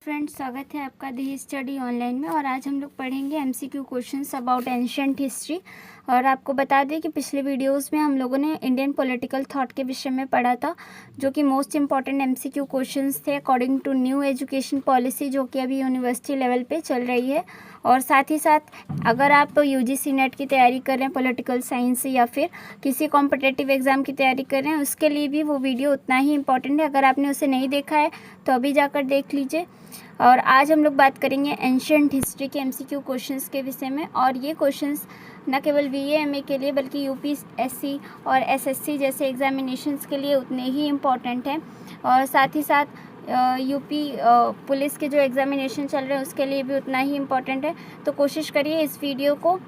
Friends, स्वागत है आपका दी स्टडी ऑनलाइन में। और आज हम लोग पढ़ेंगे MCQ questions about ancient history. और आपको बता दें कि पिछले वीडियोस में हम लोगों ने इंडियन पॉलिटिकल थॉट के विषय में पढ़ा था, जो कि मोस्ट इंपॉर्टेंट एमसीक्यू क्वेश्चंस थे according to new education policy, जो कि अभी यूनिवर्सिटी लेवल पे चल रही है। और साथ ही साथ अगर आप यूजीसी नेट की तैयारी कर रहे हैं पॉलिटिकल साइंस से, या फिर किसी कॉम्पिटिटिव एग्ज़ाम की तैयारी कर रहे हैं, उसके लिए भी वो वीडियो उतना ही इम्पॉर्टेंट है। अगर आपने उसे नहीं देखा है तो अभी जाकर देख लीजिए। और आज हम लोग बात करेंगे एंशिएंट हिस्ट्री के एमसीक्यू क्वेश्चंस के विषय में। और ये क्वेश्चंस न केवल बीए के लिए बल्कि यूपीएससी और एसएससी जैसे एग्जामिनेशंस के लिए उतने ही इम्पॉर्टेंट हैं। और साथ ही साथ यूपी पुलिस के जो एग्जामिनेशन चल रहे हैं उसके लिए भी उतना ही इम्पॉर्टेंट है। तो कोशिश करिए इस वीडियो को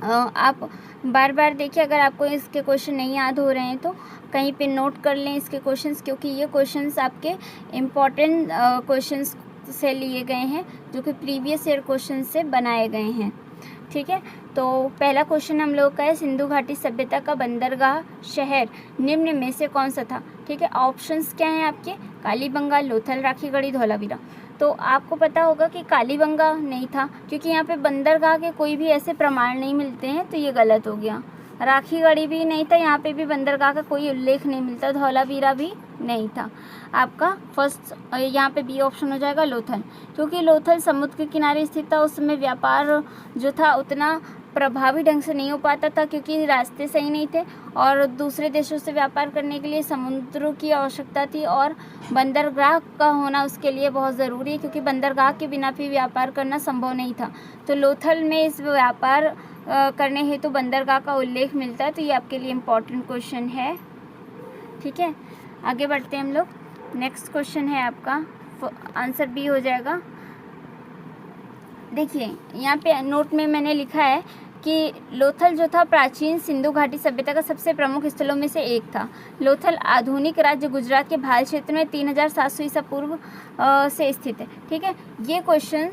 आप बार बार देखिए। अगर आपको इसके क्वेश्चन नहीं याद हो रहे हैं तो कहीं पे नोट कर लें इसके क्वेश्चंस, क्योंकि ये क्वेश्चंस आपके इम्पॉर्टेंट क्वेश्चंस से लिए गए हैं, जो कि प्रीवियस ईयर क्वेश्चन से बनाए गए हैं। ठीक है, तो पहला क्वेश्चन हम लोग का है, सिंधु घाटी सभ्यता का बंदरगाह शहर निम्न में से कौन सा था। ठीक है, ऑप्शंस क्या हैं आपके, कालीबंगा, लोथल, राखीगढ़ी, धौलावीरा। तो आपको पता होगा कि कालीबंगा नहीं था, क्योंकि यहाँ पे बंदरगाह के कोई भी ऐसे प्रमाण नहीं मिलते हैं, तो ये गलत हो गया। राखीगढ़ी भी नहीं था, यहाँ पे भी बंदरगाह का कोई उल्लेख नहीं मिलता। धौलावीरा भी नहीं था। आपका फर्स्ट यहाँ पे बी ऑप्शन हो जाएगा लोथल, क्योंकि लोथल समुद्र के किनारे स्थित था। उस समय व्यापार जो था उतना प्रभावी ढंग से नहीं हो पाता था, क्योंकि रास्ते सही नहीं थे और दूसरे देशों से व्यापार करने के लिए समुद्र की आवश्यकता थी, और बंदरगाह का होना उसके लिए बहुत ज़रूरी है, क्योंकि बंदरगाह के बिना भी व्यापार करना संभव नहीं था। तो लोथल में इस व्यापार करने हेतु बंदरगाह का उल्लेख मिलता है। तो ये आपके लिए इम्पोर्टेंट क्वेश्चन है। ठीक है, आगे बढ़ते हैं हम लोग। नेक्स्ट क्वेश्चन है आपका, आंसर बी हो जाएगा। देखिए यहाँ पे नोट में मैंने लिखा है कि लोथल जो था प्राचीन सिंधु घाटी सभ्यता का सबसे प्रमुख स्थलों में से एक था। लोथल आधुनिक राज्य गुजरात के भाल क्षेत्र में 3700 ईसा पूर्व से स्थित है। ठीक है, ये क्वेश्चन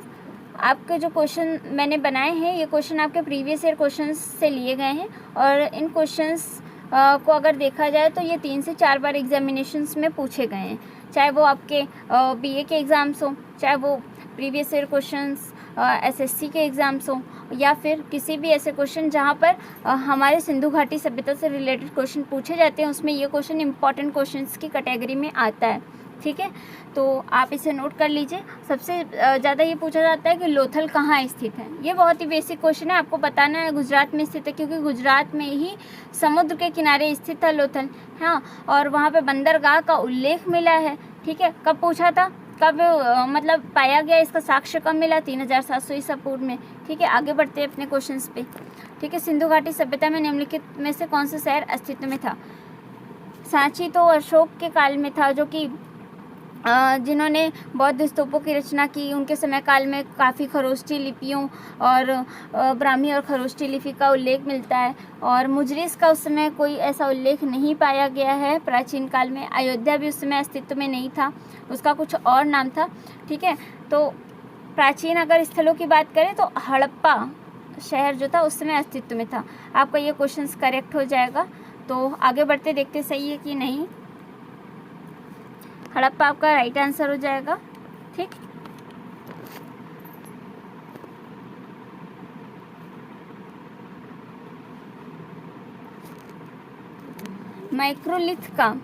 आपके जो क्वेश्चन मैंने बनाए हैं, ये क्वेश्चन आपके प्रीवियस ईयर क्वेश्चन से लिए गए हैं। और इन क्वेश्चंस को अगर देखा जाए तो ये 3 से 4 बार एग्जामिनेशंस में पूछे गए हैं, चाहे वो आपके बीए के एग्ज़ाम्स हो, चाहे वो प्रीवियस ईयर क्वेश्चंस एसएससी के एग्ज़ाम्स हो, या फिर किसी भी ऐसे क्वेश्चन जहाँ पर हमारे सिंधु घाटी सभ्यता से रिलेटेड क्वेश्चन पूछे जाते हैं, उसमें ये क्वेश्चन इंपॉर्टेंट क्वेश्चंस की कैटेगरी में आता है। ठीक है, तो आप इसे नोट कर लीजिए। सबसे ज़्यादा ये पूछा जाता है कि लोथल कहाँ स्थित है। ये बहुत ही बेसिक क्वेश्चन है, आपको बताना है गुजरात में स्थित है, क्योंकि गुजरात में ही समुद्र के किनारे स्थित था लोथल। हाँ, और वहाँ पे बंदरगाह का उल्लेख मिला है। ठीक है, कब पूछा था, कब मतलब पाया गया, इसका साक्ष्य कब मिला, 3700 ईसा पूर्व में। ठीक है, आगे बढ़ते हैं अपने क्वेश्चंस पे। ठीक है, सिंधु घाटी सभ्यता में निम्नलिखित में से कौन सा शहर अस्तित्व में था। सांची तो अशोक के काल में था, जो कि जिन्होंने बौद्ध स्तूपों की रचना की, उनके समय काल में काफ़ी खरोष्टी लिपियों और ब्राह्मी और खरोष्टी लिपि का उल्लेख मिलता है। और मुजरिस का उस समय कोई ऐसा उल्लेख नहीं पाया गया है प्राचीन काल में। अयोध्या भी उस समय अस्तित्व में नहीं था, उसका कुछ और नाम था। ठीक है, तो प्राचीन अगर स्थलों की बात करें तो हड़प्पा शहर जो था उस समय अस्तित्व में था। आपका ये क्वेश्चन करेक्ट हो जाएगा। तो आगे बढ़ते देखते सही है कि नहीं। हड़प्पा आपका राइट आंसर हो जाएगा। ठीक, माइक्रोलिथ का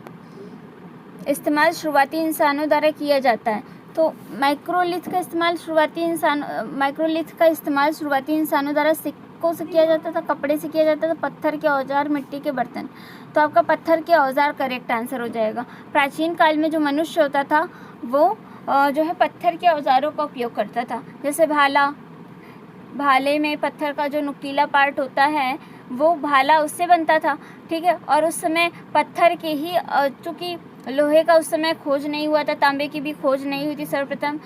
इस्तेमाल शुरुआती इंसानों द्वारा किया जाता है। तो माइक्रोलिथ का इस्तेमाल शुरुआती इंसानों द्वारा सिक्कों से किया जाता था, कपड़े से किया जाता था, पत्थर के औजार, मिट्टी के बर्तन। तो आपका पत्थर के औजार करेक्ट आंसर हो जाएगा। प्राचीन काल में जो मनुष्य होता था वो जो है पत्थर के औजारों का उपयोग करता था, जैसे भाले में पत्थर का जो नुकीला पार्ट होता है वो भाला उससे बनता था। ठीक है, और उस समय पत्थर के ही, चूँकि लोहे का उस समय खोज नहीं हुआ था, तांबे की भी खोज नहीं हुई थी, सर्वप्रथम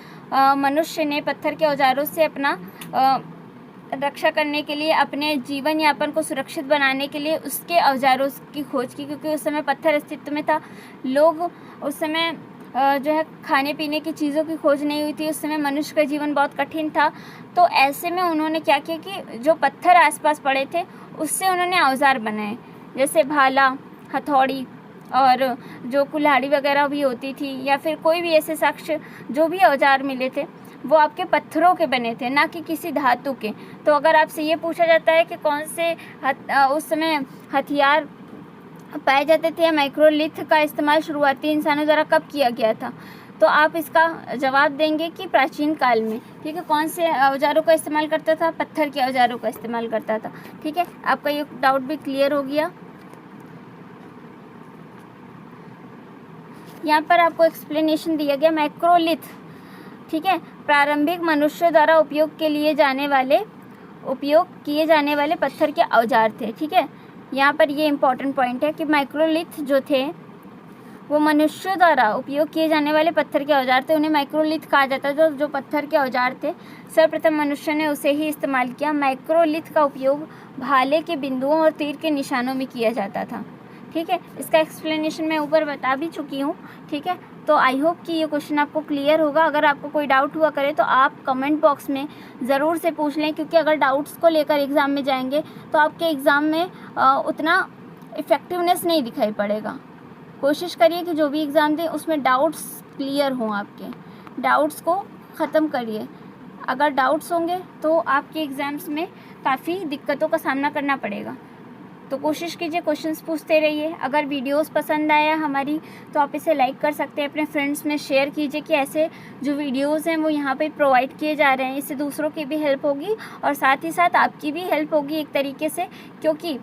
मनुष्य ने पत्थर के औजारों से अपना रक्षा करने के लिए, अपने जीवन यापन को सुरक्षित बनाने के लिए उसके औजारों की खोज की, क्योंकि उस समय पत्थर अस्तित्व में था। लोग उस समय जो है खाने पीने की चीज़ों की खोज नहीं हुई थी, उस समय मनुष्य का जीवन बहुत कठिन था। तो ऐसे में उन्होंने क्या किया कि जो पत्थर आसपास पड़े थे उससे उन्होंने औजार बनाए, जैसे भाला, हथौड़ी, और जो कुल्हाड़ी वगैरह भी होती थी, या फिर कोई भी ऐसे साक्ष्य जो भी औजार मिले थे वो आपके पत्थरों के बने थे, ना कि किसी धातु के। तो अगर आपसे ये पूछा जाता है कि कौन से उस समय हथियार पाए जाते थे या माइक्रोलिथ का इस्तेमाल शुरुआती इंसानों द्वारा कब किया गया था, तो आप इसका जवाब देंगे कि प्राचीन काल में। ठीक है, कौन से औजारों का इस्तेमाल करता था? पत्थर के औजारों का इस्तेमाल करता था। ठीक है, आपका ये डाउट भी क्लियर हो गया। यहाँ पर आपको एक्सप्लेनेशन दिया गया माइक्रोलिथ। ठीक है, प्रारंभिक मनुष्यों द्वारा उपयोग किए जाने वाले पत्थर के औजार थे। ठीक है, यहाँ पर ये इम्पोर्टेंट पॉइंट है कि माइक्रोलिथ जो थे वो मनुष्यों द्वारा उपयोग किए जाने वाले पत्थर के औजार थे, उन्हें माइक्रोलिथ कहा जाता है। जो पत्थर के औजार थे, सर्वप्रथम मनुष्य ने उसे ही इस्तेमाल किया। माइक्रोलिथ का उपयोग भाले के बिंदुओं और तीर के निशानों में किया जाता था। ठीक है, इसका एक्सप्लेनेशन मैं ऊपर बता भी चुकी हूँ। ठीक है, तो आई होप कि ये क्वेश्चन आपको क्लियर होगा। अगर आपको कोई डाउट हुआ करे तो आप कमेंट बॉक्स में ज़रूर से पूछ लें, क्योंकि अगर डाउट्स को लेकर एग्ज़ाम में जाएंगे तो आपके एग्ज़ाम में उतना इफ़ेक्टिवनेस नहीं दिखाई पड़ेगा। कोशिश करिए कि जो भी एग्ज़ाम दें उसमें डाउट्स क्लियर हों, आपके डाउट्स को ख़त्म करिए। अगर डाउट्स होंगे तो आपके एग्ज़ाम्स में काफ़ी दिक्कतों का सामना करना पड़ेगा। तो कोशिश कीजिए, क्वेश्चंस पूछते रहिए। अगर वीडियोस पसंद आया हमारी तो आप इसे लाइक कर सकते हैं, अपने फ्रेंड्स में शेयर कीजिए कि ऐसे जो वीडियोस हैं वो यहाँ पे प्रोवाइड किए जा रहे हैं। इससे दूसरों की भी हेल्प होगी और साथ ही साथ आपकी भी हेल्प होगी एक तरीके से, क्योंकि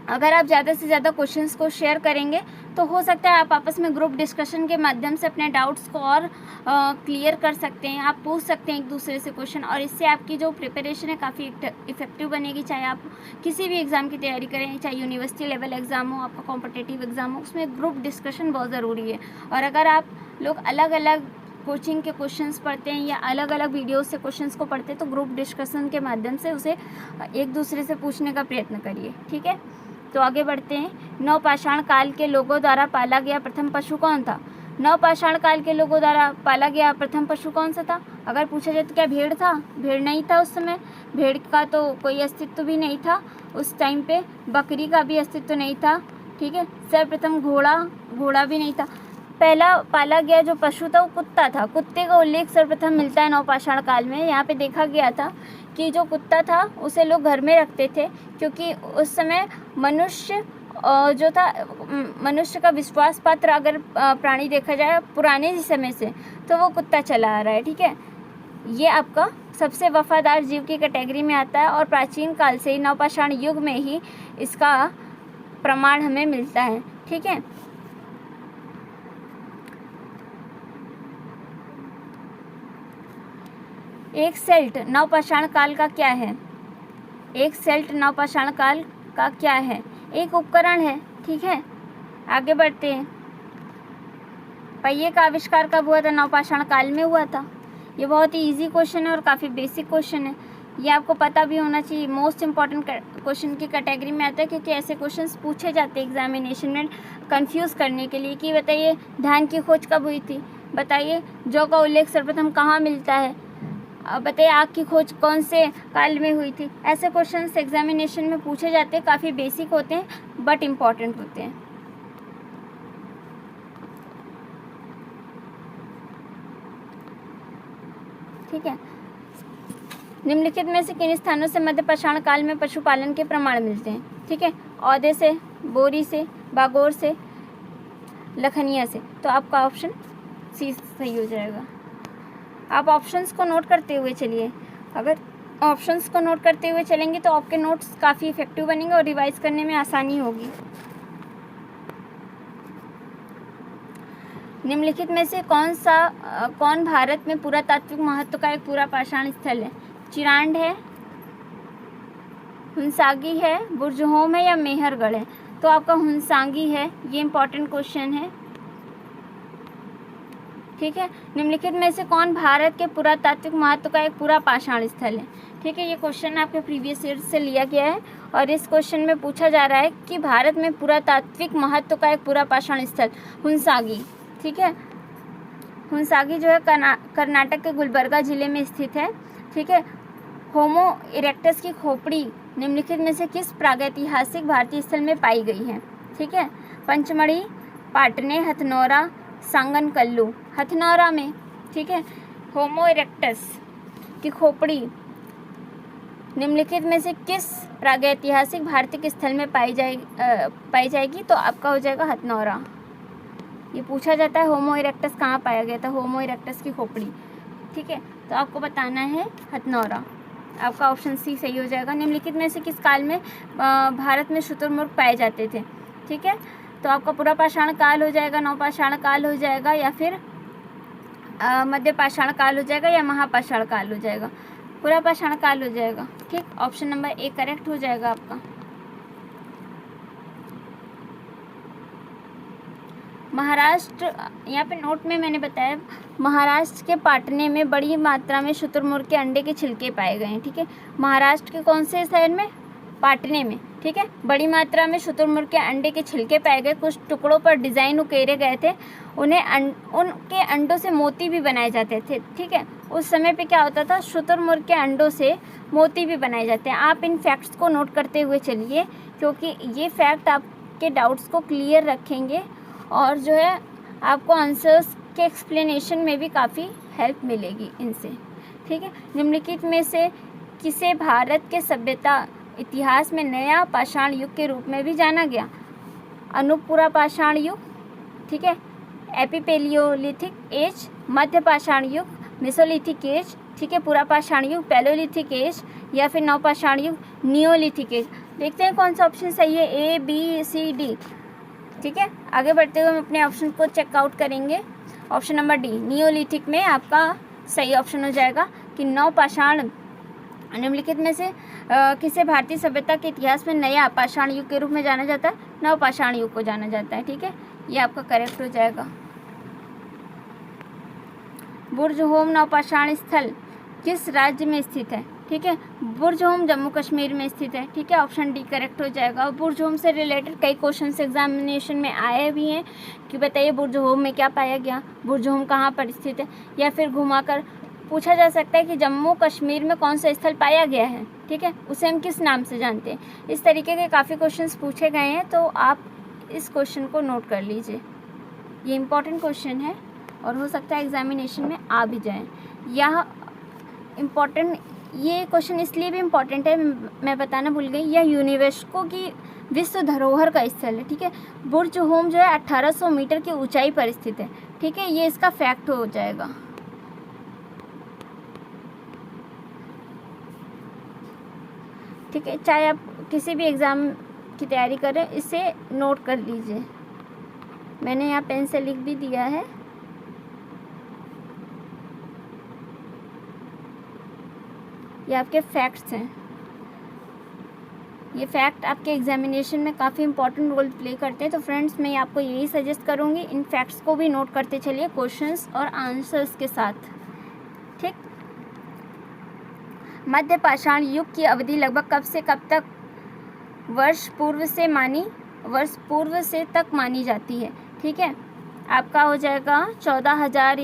अगर आप ज़्यादा से ज़्यादा क्वेश्चंस को शेयर करेंगे तो हो सकता है आप आपस में ग्रुप डिस्कशन के माध्यम से अपने डाउट्स को और क्लियर कर सकते हैं। आप पूछ सकते हैं एक दूसरे से क्वेश्चन, और इससे आपकी जो प्रिपरेशन है काफ़ी इफेक्टिव बनेगी। चाहे आप किसी भी एग्ज़ाम की तैयारी करें, चाहे यूनिवर्सिटी लेवल एग्ज़ाम हो, आपका कॉम्पिटिटिव एग्ज़ाम हो, उसमें ग्रुप डिस्कशन बहुत ज़रूरी है। और अगर आप लोग अलग अलग कोचिंग के क्वेश्चंस पढ़ते हैं या अलग अलग वीडियोस से क्वेश्चंस को पढ़ते हैं तो ग्रुप डिस्कशन के माध्यम से उसे एक दूसरे से पूछने का प्रयत्न करिए। ठीक है, तो आगे बढ़ते हैं। नवपाषाण काल के लोगों द्वारा पाला गया प्रथम पशु कौन था? नवपाषाण काल के लोगों द्वारा पाला गया प्रथम पशु कौन सा था? अगर पूछा जाए तो क्या भेड़ था? भेड़ नहीं था उस समय, भेड़ का तो कोई अस्तित्व भी नहीं था उस टाइम पे। बकरी का भी अस्तित्व नहीं था। ठीक है, सर्वप्रथम घोड़ा भी नहीं था। पहला पाला गया जो पशु था वो कुत्ता था। कुत्ते का उल्लेख सर्वप्रथम मिलता है नवपाषाण काल में। यहाँ पे देखा गया था कि जो कुत्ता था उसे लोग घर में रखते थे, क्योंकि उस समय मनुष्य जो था, मनुष्य का विश्वास पात्र अगर प्राणी देखा जाए पुराने समय से तो वो कुत्ता चला आ रहा है। ठीक है, ये आपका सबसे वफादार जीव की कैटेगरी में आता है और प्राचीन काल से ही नवपाषाण युग में ही इसका प्रमाण हमें मिलता है। ठीक है, एक सेल्ट नवपाषाण काल का क्या है? एक सेल्ट नवपाषाण काल का क्या है? एक उपकरण है। ठीक है, आगे बढ़ते हैं। पहिए का आविष्कार कब हुआ था? नवपाषाण काल में हुआ था। ये बहुत ही इजी क्वेश्चन है और काफ़ी बेसिक क्वेश्चन है, ये आपको पता भी होना चाहिए। मोस्ट इम्पॉर्टेंट क्वेश्चन की कैटेगरी में आता है, क्योंकि ऐसे क्वेश्चंस पूछे जाते हैं एग्जामिनेशन में कंफ्यूज करने के लिए कि बताइए धान की खोज कब हुई थी, बताइए जौ का उल्लेख सर्वप्रथम कहाँ मिलता है, बताइए आग की खोज कौन से काल में हुई थी। ऐसे क्वेश्चंस एग्जामिनेशन में पूछे जाते हैं, काफ़ी बेसिक होते हैं बट इम्पॉर्टेंट होते हैं। ठीक है, निम्नलिखित में से किन स्थानों से मध्यपाषाण काल में पशुपालन के प्रमाण मिलते हैं? ठीक है, औदे से, बोरी से, बागोर से, लखनिया से। तो आपका ऑप्शन सी सही हो जाएगा। आप ऑप्शंस को नोट करते हुए चलिए। अगर ऑप्शंस को नोट करते हुए चलेंगे तो आपके नोट्स काफ़ी इफेक्टिव बनेंगे और रिवाइज करने में आसानी होगी। निम्नलिखित में से कौन भारत में पुरातात्विक महत्व का एक पूरा पाषाण स्थल है? चिरांड है, हुंसागी है, बुर्जहोम है या मेहरगढ़ है? तो आपका हुंसागी है। ये इंपॉर्टेंट क्वेश्चन है। ठीक है, निम्नलिखित में से कौन भारत के पुरातात्विक महत्व का एक पूरा पाषाण स्थल है? ठीक है, ये क्वेश्चन आपके प्रीवियस ईयर से लिया गया है और इस क्वेश्चन में पूछा जा रहा है कि भारत में पुरातात्विक महत्व का एक पूरा पाषाण स्थल हुंसागी। ठीक है, हुंसागी जो है कर्नाटक के गुलबर्गा जिले में स्थित है। ठीक है, होमो इरेक्टस की खोपड़ी निम्नलिखित में से किस प्रागैतिहासिक भारतीय स्थल में पाई गई है? ठीक है, पंचमढ़ी, पाटने, हथनौरा, सांगन कल्लू। हथनौरा में, ठीक है, होमो इरेक्टस की खोपड़ी निम्नलिखित में से किस प्रागैतिहासिक भारतीय स्थल में पाई जाएगी? तो आपका हो जाएगा हथनौरा। ये पूछा जाता है होमो इरेक्टस कहाँ पाया गया था, होमो इरेक्टस की खोपड़ी, ठीक है, तो आपको बताना है हथनौरा। आपका ऑप्शन सी सही हो जाएगा। निम्नलिखित में से किस काल में भारत में शुतुरमुर्ग पाए जाते थे? ठीक है, तो आपका पूरा पाषाण काल हो जाएगा, नवपाषाण काल हो जाएगा, या फिर मध्य पाषाण काल हो जाएगा, या महापाषाण काल हो जाएगा? पूरा पाषाण काल हो जाएगा। ठीक, ऑप्शन नंबर ए करेक्ट हो जाएगा आपका। महाराष्ट्र, यहाँ पे नोट में मैंने बताया महाराष्ट्र के पाटने में बड़ी मात्रा में शुतुरमुर्ग के अंडे के छिलके पाए गए हैं। ठीक है, महाराष्ट्र के कौन से शहर में? पाटने में। ठीक है, बड़ी मात्रा में शुतुरमुर्ग के अंडे के छिलके पाए गए, कुछ टुकड़ों पर डिज़ाइन उकेरे गए थे, उनके अंडों से मोती भी बनाए जाते थे। ठीक है, उस समय पे क्या होता था, शुतुरमुर्ग के अंडों से मोती भी बनाए जाते हैं। आप इन फैक्ट्स को नोट करते हुए चलिए, क्योंकि ये फैक्ट आपके डाउट्स को क्लियर रखेंगे और जो है आपको आंसर्स के एक्सप्लेनेशन में भी काफ़ी हेल्प मिलेगी इनसे। ठीक है, निम्नलिखित में से किसे भारत के सभ्यता इतिहास में नया पाषाण युग के रूप में भी जाना गया? अनुपुरा पाषाण युग, ठीक है, एपिपेलियोलिथिक एज, मध्य पाषाण युग, मेसोलिथिक एज, ठीक है, पूरा पाषाण युग, पैलोलिथिक एज, या फिर नवपाषाण युग, नियोलिथिक एज। देखते हैं कौन सा ऑप्शन सही है, ए, बी, सी, डी। ठीक है, आगे बढ़ते हुए हम अपने ऑप्शन को चेकआउट करेंगे। ऑप्शन नंबर डी, नियोलिथिक में आपका सही ऑप्शन हो जाएगा कि नवपाषाण। निम्नलिखित में से किसे भारतीय सभ्यता के इतिहास में नया पाषाण युग के रूप में जाना जाता है? नवपाषाण युग को जाना जाता है। ठीक है, ये आपका करेक्ट हो जाएगा। बुर्ज होम नवपाषाण स्थल किस राज्य में स्थित है? ठीक है, बुर्ज होम जम्मू कश्मीर में स्थित है। ठीक है, ऑप्शन डी करेक्ट हो जाएगा। बुर्ज होम से रिलेटेड कई क्वेश्चंस एग्जामिनेशन में आए भी हैं कि बताइए बुर्ज होम में क्या पाया गया, बुर्ज होम कहाँ पर स्थित है, या फिर घुमाकर पूछा जा सकता है कि जम्मू कश्मीर में कौन सा स्थल पाया गया है। ठीक है, उसे हम किस नाम से जानते हैं। इस तरीके के काफ़ी क्वेश्चंस पूछे गए हैं, तो आप इस क्वेश्चन को नोट कर लीजिए। ये इम्पॉर्टेंट क्वेश्चन है और हो सकता है एग्जामिनेशन में आ भी जाए। यह इम्पॉर्टेंट, ये क्वेश्चन इसलिए भी इम्पॉर्टेंट है, मैं बताना भूल गई, यह यूनेस्को की विश्व धरोहर का स्थल है। ठीक है, बुर्ज होम जो है 1800 मीटर की ऊंचाई पर स्थित है। ठीक है, ये इसका फैक्ट हो जाएगा। ठीक है, चाहे आप किसी भी एग्ज़ाम की तैयारी करें, इसे नोट कर लीजिए। मैंने यहाँ पेन से लिख भी दिया है। ये आपके फैक्ट्स हैं। ये फैक्ट आपके एग्जामिनेशन में काफ़ी इंपॉर्टेंट रोल प्ले करते हैं। तो फ्रेंड्स, मैं आपको यही सजेस्ट करूँगी, इन फैक्ट्स को भी नोट करते चलिए क्वेश्चंस और आंसर्स के साथ। ठीक, मध्य पाषाण युग की अवधि लगभग कब से कब तक वर्ष पूर्व से तक मानी जाती है? ठीक है, आपका हो जाएगा 14,000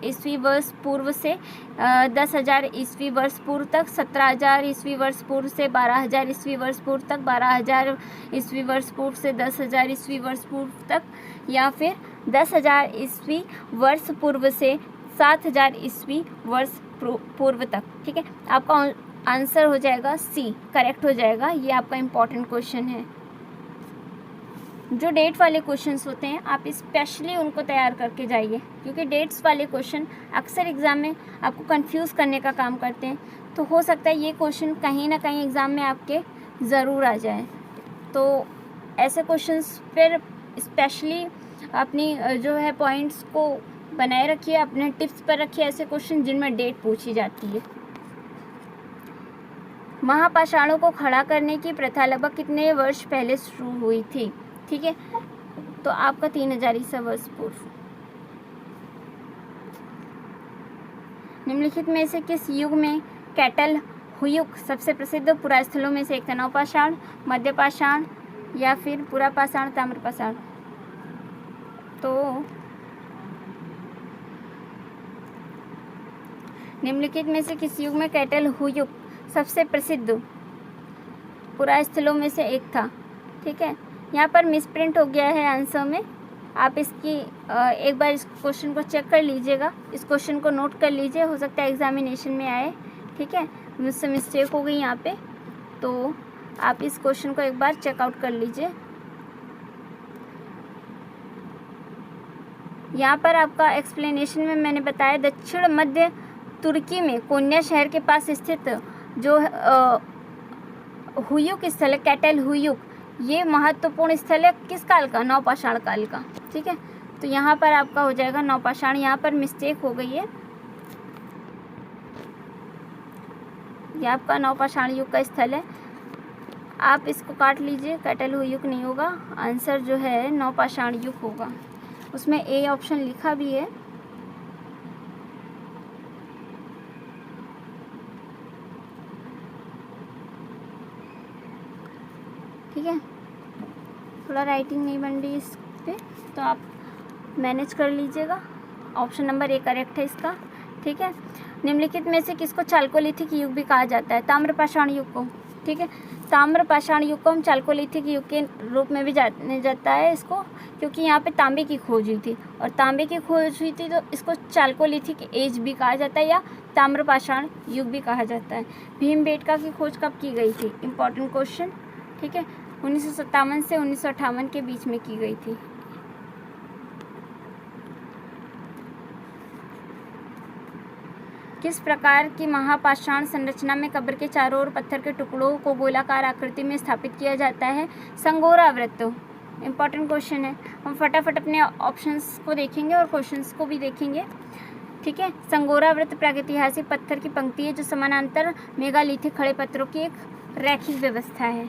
ईस्वी वर्ष पूर्व से 10,000 ईस्वी वर्ष पूर्व तक, 17,000 ईस्वी वर्ष पूर्व से 12,000 ईस्वी वर्ष पूर्व तक, 12,000 ईस्वी वर्ष पूर्व से 10,000 ईस्वी वर्ष पूर्व तक, या फिर 10,000 ईस्वी वर्ष पूर्व से 7,000 ईस्वी वर्ष पूर्व तक। ठीक है, आपका आंसर हो जाएगा सी, करेक्ट हो जाएगा। ये आपका इम्पॉर्टेंट क्वेश्चन है। जो डेट वाले क्वेश्चंस होते हैं, आप स्पेशली उनको तैयार करके जाइए, क्योंकि डेट्स वाले क्वेश्चन अक्सर एग्ज़ाम में आपको कंफ्यूज करने का काम करते हैं। तो हो सकता है ये क्वेश्चन कहीं ना कहीं एग्ज़ाम में आपके ज़रूर आ जाए। तो ऐसे क्वेश्चंस पर स्पेशली अपनी जो है पॉइंट्स को बनाए रखिए, अपने टिप्स पर रखिए ऐसे क्वेश्चन जिनमें डेट पूछी जाती है। महापाषाणों को खड़ा करने की प्रथा लगभग कितने वर्ष पहले शुरू हुई थी? ठीक है, तो आपका 3,000 ईसा वर्ष पूर्व। निम्नलिखित में से किस युग में कैटल हुयुक सबसे प्रसिद्ध पुरास्थलों में से एक था? नवपाषाण, मध्य पाषाण, या फिर पूरा पाषाण, ताम्रपाषाण? तो निम्नलिखित में से किस युग में कैटल हुयुक सबसे प्रसिद्ध पुरास्थलों में से एक था? ठीक है, यहाँ पर मिसप्रिंट हो गया है आंसर में, आप इसकी एक बार इस क्वेश्चन को चेक कर लीजिएगा, इस क्वेश्चन को नोट कर लीजिए, हो सकता है एग्जामिनेशन में आए। ठीक है, मुझसे मिस्टेक हो गई यहाँ पे, तो आप इस क्वेश्चन को एक बार चेकआउट कर लीजिए। यहाँ पर आपका एक्सप्लेनेशन में मैंने बताया दक्षिण मध्य तुर्की में कोन्या शहर के पास स्थित जो हुयुक स्थल है, कैटल हुयुक, ये महत्वपूर्ण स्थल है किस काल का? नवपाषाण काल का। ठीक है, तो यहाँ पर आपका हो जाएगा नवपाषाण, यहाँ पर मिस्टेक हो गई है, ये आपका नवपाषाण युग का स्थल है, आप इसको काट लीजिए, कैटल हुयुक नहीं होगा, आंसर जो है नवपाषाण युग होगा। उसमें ए ऑप्शन लिखा भी है। ठीक है, थोड़ा राइटिंग नहीं बन रही इस पे, तो आप मैनेज कर लीजिएगा। ऑप्शन नंबर ए करेक्ट है इसका। ठीक है, निम्नलिखित में से किसको चाल्कोलिथिक युग भी कहा जाता है? ताम्रपाषाण युग को। ठीक है, ताम्रपाषाण युग को हम चाल्कोलिथिक युग के रूप में भी जाने जाता है इसको, क्योंकि यहाँ पे तांबे की खोज हुई थी, और तांबे की खोज हुई थी तो इसको चाल्कोलिथिक एज भी कहा जाता है या ताम्रपाषाण युग भी कहा जाता है। भीमबेटका की खोज कब की गई थी? Important question. ठीक है, 1957 से 1958 के बीच में की गई थी। किस प्रकार की महापाषाण संरचना में कब्र के चारों ओर पत्थर के टुकड़ों को गोलाकार आकृति में स्थापित किया जाता है? संगोरा वृत्त। इम्पॉर्टेंट क्वेश्चन है, हम फटाफट अपने ऑप्शंस को देखेंगे और क्वेश्चंस को भी देखेंगे। ठीक है, संगोरा वृत्त प्रागैतिहासिक पत्थर की पंक्ति है जो समानांतर मेगालिथिक खड़े पत्थरों की एक रैखिक व्यवस्था है।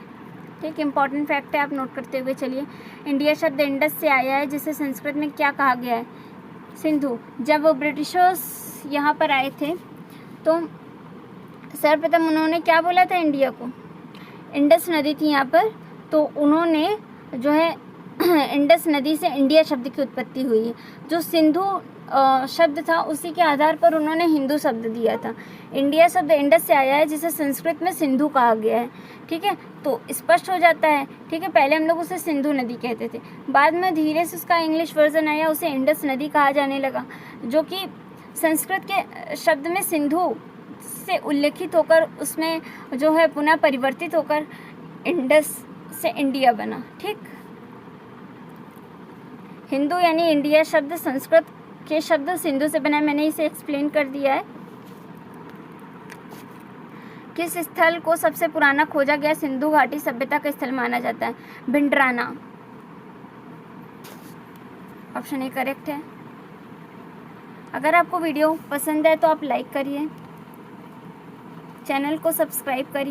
ठीक, इम्पॉर्टेंट फैक्ट है, आप नोट करते हुए चलिए। इंडिया शब्द इंडस से आया है, जिसे संस्कृत में क्या कहा गया है? सिंधु। जब ब्रिटिशर्स यहाँ पर आए थे तो सर्वप्रथम उन्होंने क्या बोला था इंडिया को? इंडस नदी थी यहाँ पर, तो उन्होंने जो है इंडस नदी से इंडिया शब्द की उत्पत्ति हुई है। जो सिंधु शब्द था उसी के आधार पर उन्होंने हिंदू शब्द दिया था। इंडिया शब्द इंडस से आया है, जिसे संस्कृत में सिंधु कहा गया है। ठीक है, तो स्पष्ट हो जाता है। ठीक है, पहले हम लोग उसे सिंधु नदी कहते थे, बाद में धीरे से उसका इंग्लिश वर्जन आया, उसे इंडस नदी कहा जाने लगा, जो कि संस्कृत के शब्द में सिंधु से उल्लेखित होकर उसमें जो है पुनः परिवर्तित होकर इंडस से इंडिया बना। ठीक, हिंदू यानी इंडिया शब्द संस्कृत के शब्द सिंधु से बना है, मैंने इसे एक्सप्लेन कर दिया है। किस स्थल को सबसे पुराना खोजा गया सिंधु घाटी सभ्यता का स्थल माना जाता है? भिंडराना। ऑप्शन ए करेक्ट है। अगर आपको वीडियो पसंद है तो आप लाइक करिए, चैनल को सब्सक्राइब करिए।